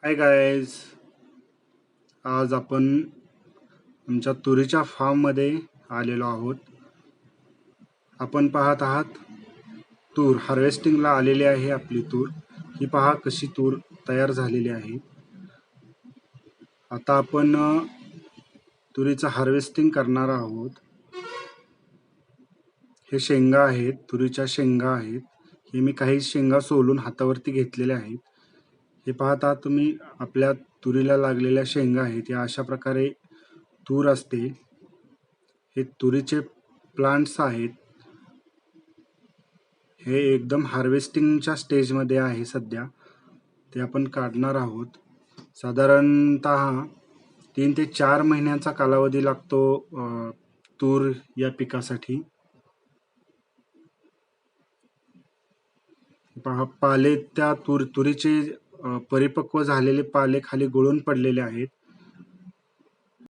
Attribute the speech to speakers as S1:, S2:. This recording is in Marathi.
S1: हाय गाईज, आज आपण आमच्या तुरीच्या फार्ममध्ये आलेलो आहोत. आपण पाहत आहात तूर हार्वेस्टिंगला आलेली आहे. आपली तूर ही पहा कशी तूर तयार झालेली आहे. आता आपण तुरीचं हार्वेस्टिंग करणार आहोत. हे शेंगा आहेत, तुरीच्या शेंगा आहेत. हे मी काही शेंगा सोलून हातावरती घेतलेल्या आहेत. हे पाहता तुम्ही, आपल्या तुरीला लागलेल्या शेंगा आहेत. या अशा प्रकारे तूर असते. हे तुरीचे प्लांट्स आहेत. हे एकदम हार्वेस्टिंगच्या स्टेजमध्ये आहे सध्या. ते आपण काढणार आहोत. साधारणतः 3 ते 4 महिन्यांचा कालावधी लागतो तूर या पिकासाठी. पहा, पाले त्या तुरीचे परिपक्व झालेले पाले खाली गळून पडलेले आहेत.